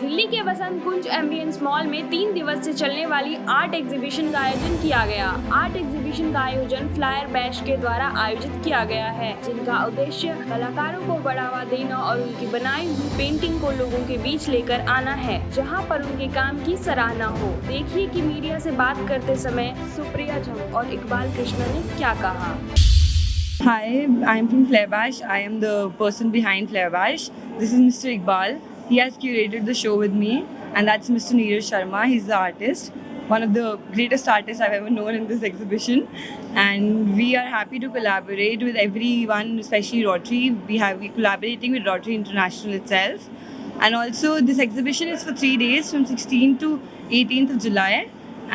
दिल्ली के वसंत कुंज ambience mall में 3 दिवस से चलने वाली आर्ट एग्जीबिशन का आयोजन किया गया। आर्ट एग्जीबिशन का आयोजन फ्लायर बैश के द्वारा आयोजित किया गया है, जिनका उद्देश्य कलाकारों को बढ़ावा देना और उनकी बनाई हुई पेंटिंग को लोगों के बीच लेकर आना है, जहां पर उनके काम की सराहना हो। देखिए कि मीडिया से बात करते समय सुप्रिया झम और इकबाल कृष्णा ने क्या कहा। Hi, I'm from Flairbash. I am the person behind Flairbash. This is Mr. Iqbal. He has curated the show with me, and that's Mr. Neeraj Sharma. He's the artist, one of the greatest artists I've ever known in this exhibition. And we are happy to collaborate with everyone, especially Rotary. We're collaborating with Rotary International itself. And also, this exhibition is for 3 days, from 16th to 18th of July.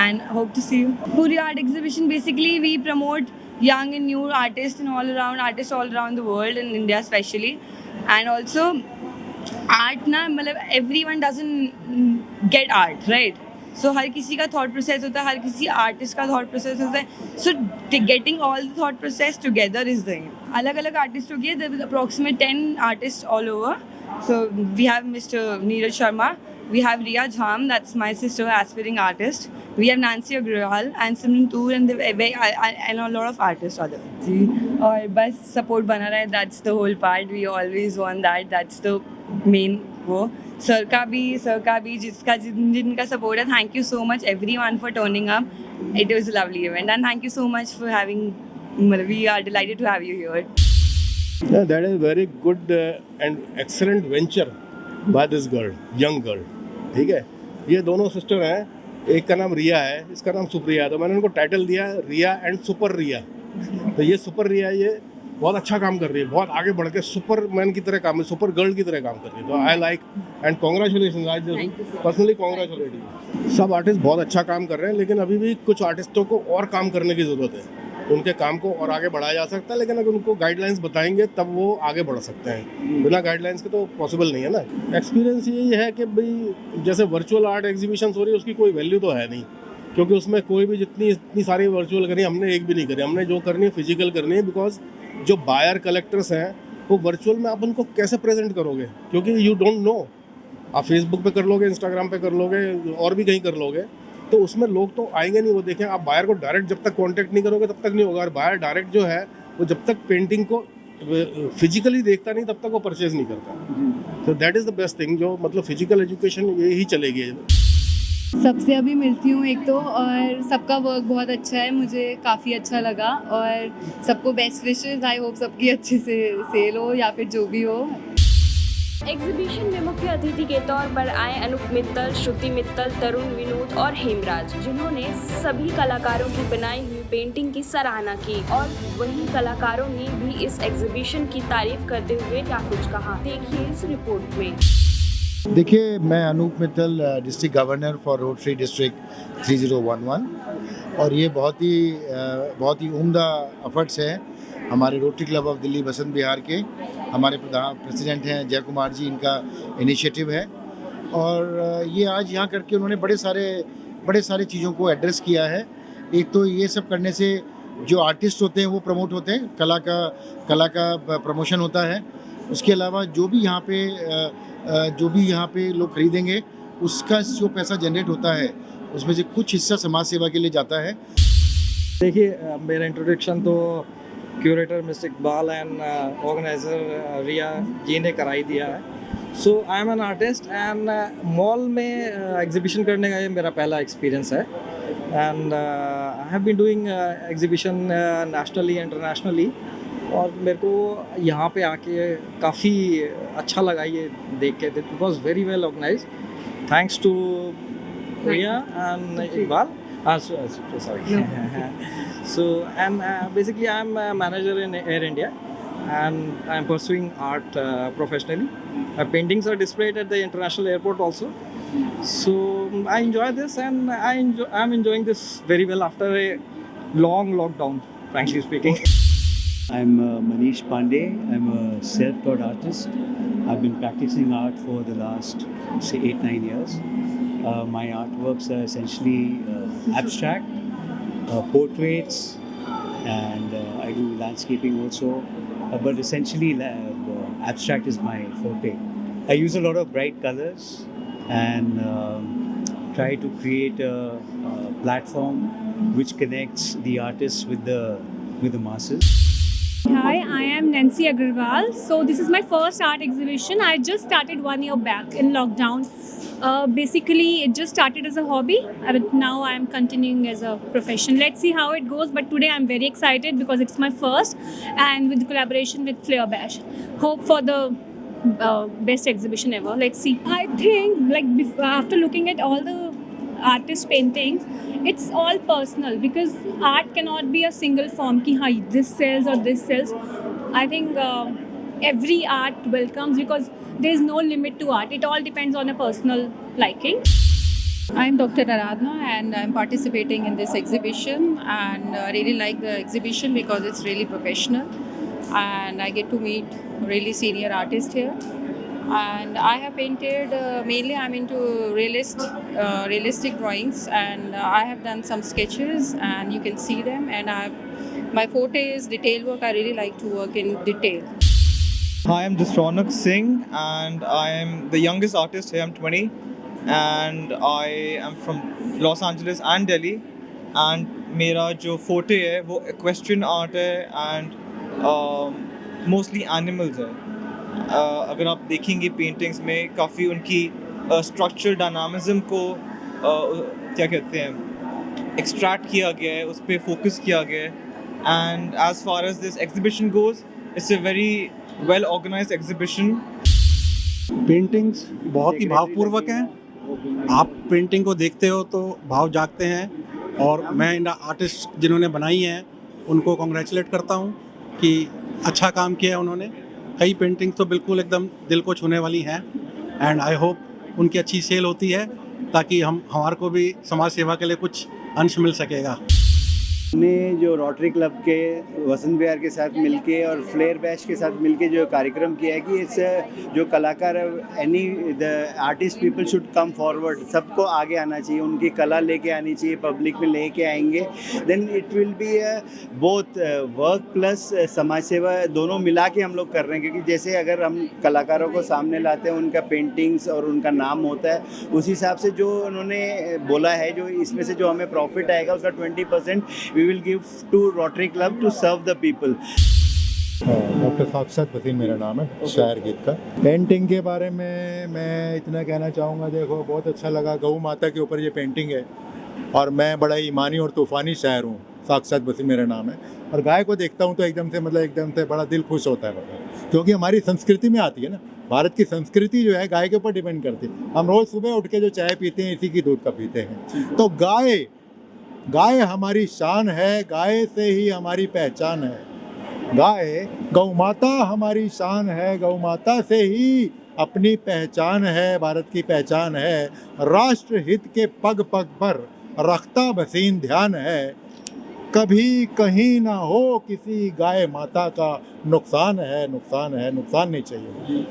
And hope to see you. Puri Art Exhibition, basically, we promote young and new artists and artists all around the world, in India especially. And also, art ना मतलब everyone doesn't get art, right? So हर किसी का thought process होता है, हर किसी artist का thought process होता है. So getting all the thought process together is the aim. अलग अलग artists हो गए, there was approximate 10 artists all over. So we have Mr. Neeraj Sharma, we have Riya Jham, that's my sister, aspiring artist. We have Nancy Agrawal and Simran Toor and a lot of artists other. और बस support बना रहा है, that's the whole part. We always want that. That's the main वो. Sir का भी जिनका support है. Thank you so much everyone for turning up. It was a lovely event and thank you so much for having. We are delighted to have you here. Yeah, that is very good and excellent venture by this girl, young girl. ठीक है, ये दोनों sister हैं, एक का नाम रिया है, इसका नाम सुप्रिया है, तो मैंने उनको टाइटल दिया रिया एंड सुपर रिया। तो ये सुपर रिया ये बहुत अच्छा काम कर रही है, बहुत आगे बढ़ के सुपरमैन की तरह काम, सुपर गर्ल की तरह काम कर रही है। तो I like and congratulation, I personally congratulate. सब आर्टिस्ट बहुत अच्छा काम कर रहे हैं, लेकिन अभी भी कुछ आर्टिस्टों को और काम करने की ज़रूरत है। उनके काम को और आगे बढ़ाया जा सकता है, लेकिन अगर उनको गाइडलाइंस बताएंगे तब वो आगे बढ़ सकते हैं। बिना गाइडलाइंस के तो पॉसिबल नहीं है ना। एक्सपीरियंस यही है कि भाई जैसे वर्चुअल आर्ट एग्जीबिशन हो रही है, उसकी कोई वैल्यू तो है नहीं, क्योंकि उसमें कोई भी इतनी सारी वर्चुअल करनी, हमने एक भी नहीं करी। हमने जो करनी है फिजिकल करनी है, बिकॉज जो बायर कलेक्टर्स हैं वो वर्चुअल में आप उनको कैसे प्रेजेंट करोगे, क्योंकि यू डोंट नो। आप फेसबुक पे कर लोगे, इंस्टाग्राम पे कर लोगे, और भी कहीं कर लोगे, तो उसमें लोग तो आएंगे नहीं। वो देखें, आप बायर को डायरेक्ट जब तक कांटेक्ट नहीं करोगे तब तक नहीं होगा। और बायर डायरेक्ट जो है वो जब तक पेंटिंग को फिजिकली देखता नहीं तब तक वो परचेज नहीं करता। तो that is the best thing, जो मतलब फिजिकल एजुकेशन ये ही चलेगी। सबसे अभी मिलती हूँ एक तो, और सबका वर्क बहुत अच्छा है, मुझे काफ़ी अच्छा लगा। और सबको बेस्ट विशेस, आई होप सबकी अच्छे से सेल हो या फिर जो भी हो। एग्जीबिशन में मुख्य अतिथि के तौर पर आए अनूप मित्तल, श्रुति मित्तल, तरुण विनोद और हेमराज, जिन्होंने सभी कलाकारों की बनाई हुई पेंटिंग की सराहना की। और वहीं कलाकारों ने भी इस एग्जीबिशन की तारीफ करते हुए क्या कुछ कहा, देखिए इस रिपोर्ट में। देखिए, मैं Anoop Mittal, district governor for Rotary district 3011, और ये बहुत ही उम्दा एफर्ट्स है हमारे Rotary club of Delhi Basant Vihar के। हमारे प्रेसिडेंट हैं जय कुमार जी, इनका इनिशिएटिव है। और ये आज यहाँ करके उन्होंने बड़े सारे चीज़ों को एड्रेस किया है। एक तो ये सब करने से जो आर्टिस्ट होते हैं वो प्रमोट होते हैं, कला का प्रमोशन होता है। उसके अलावा जो भी यहाँ पे लोग खरीदेंगे, उसका जो पैसा जनरेट होता है उसमें से कुछ हिस्सा समाज सेवा के लिए जाता है। देखिए, मेरा इंट्रोडक्शन तो curator mister Iqbal and organiser Riya ji ने कराई दिया है। So I am an artist and mall में एग्जीबिशन करने का ये मेरा पहला एक्सपीरियंस है। And I have been doing exhibition nationally internationally, और मेरे को यहाँ पे आके काफ़ी अच्छा लगा ये देख के। It was very well organise, thanks to Riya and Iqbal. Sorry. So, and basically I'm a manager in Air India, and I'm pursuing art professionally. My paintings are displayed at the international airport also. So I enjoy this, and I'm enjoying this very well after a long lockdown, frankly speaking. I'm Manish Pandey. I'm a self-taught artist. I've been practicing art for the last, say, 8-9 years. My artworks are essentially abstract, portraits, and I do landscaping also. But essentially, abstract is my forte. I use a lot of bright colors, and try to create a platform which connects the artists with the masses. Hi, I am Nancy Agarwal. So this is my first art exhibition. I just started 1 year back in lockdown. Basically, it just started as a hobby, but now I am continuing as a profession. Let's see how it goes. But today I'm very excited because it's my first, and with collaboration with Flair Bash. Hope for the best exhibition ever. Let's see. I think after looking at all the artist paintings, it's all personal because art cannot be a single form ki haan this sells or this sells. I think every art welcomes because there is no limit to art. It all depends on a personal liking. I'm Dr. Aradhna and I'm participating in this exhibition, and I really like the exhibition because it's really professional and I get to meet really senior artists here. And I have painted, mainly I'm into realistic drawings, and I have done some sketches and you can see them, and my forte is detail work. I really like to work in detail. Hi, I'm Ronak Singh and I am the youngest artist here. I'm 20 and I am from Los Angeles and Delhi, and मेरा जो forte है वो equestrian art है and mostly animals है. अगर आप देखेंगे paintings में काफ़ी उनकी स्ट्रक्चरल डायनामिज्म को क्या कहते हैं एक्सट्रैक्ट किया गया है, उस पर फोकस किया गया है. And as far as this exhibition goes, it's a very well organised exhibition. Paintings बहुत ही भावपूर्वक हैं. आप पेंटिंग को देखते हो तो भाव जागते हैं, और मैं इन आर्टिस्ट जिन्होंने बनाई हैं उनको कॉन्ग्रेचुलेट करता हूं कि अच्छा काम किया है उन्होंने. कई पेंटिंग्स तो बिल्कुल एकदम दिल को छूने वाली हैं, एंड आई होप उनकी अच्छी सेल होती है ताकि हमारे को भी समाज सेवा के लिए कुछ अंश मिल सकेगा. ने जो रोटरी क्लब के वसंत विहार के साथ मिलके और फ्लेयर बैश के साथ मिलके जो कार्यक्रम किया है कि इस जो कलाकार any the artist people should come forward, सबको आगे आना चाहिए, उनकी कला लेके आनी चाहिए, पब्लिक में लेके आएंगे, then it will be both work plus समाज सेवा दोनों मिला के हम लोग कर रहे हैं. क्योंकि जैसे अगर हम कलाकारों को सामने लाते हैं, उनका पेंटिंग्स और उनका नाम होता है, उस हिसाब से जो उन्होंने बोला है जो इसमें से जो हमें प्रॉफिट आएगा उसका 20% we will give to Rotary Club to serve the people. Doctor साक्षात वसीम मेरा नाम है, शायर गीत का. पेंटिंग के बारे में मैं इतना कहना चाहूँगा, देखो बहुत अच्छा लगा. गौ माता के ऊपर ये पेंटिंग है और मैं बड़ा ईमानी और तूफ़ानी शायर हूँ. साक्षात वसीम मेरा नाम है, और गाय को देखता हूँ तो एकदम से बड़ा दिल खुश होता है, क्योंकि हमारी संस्कृति में आती है ना. भारत की संस्कृति जो है गाय के ऊपर डिपेंड करती है. हम रोज़ सुबह उठ के जो चाय पीते हैं इसी की दूध का पीते हैं. तो गाय हमारी शान है, गाय से ही हमारी पहचान है. गौ माता हमारी शान है, गौ माता से ही अपनी पहचान है, भारत की पहचान है. राष्ट्र हित के पग पग पर रखता बसीन ध्यान है. कभी कहीं ना हो किसी गाय माता का नुकसान है, नुकसान नहीं चाहिए.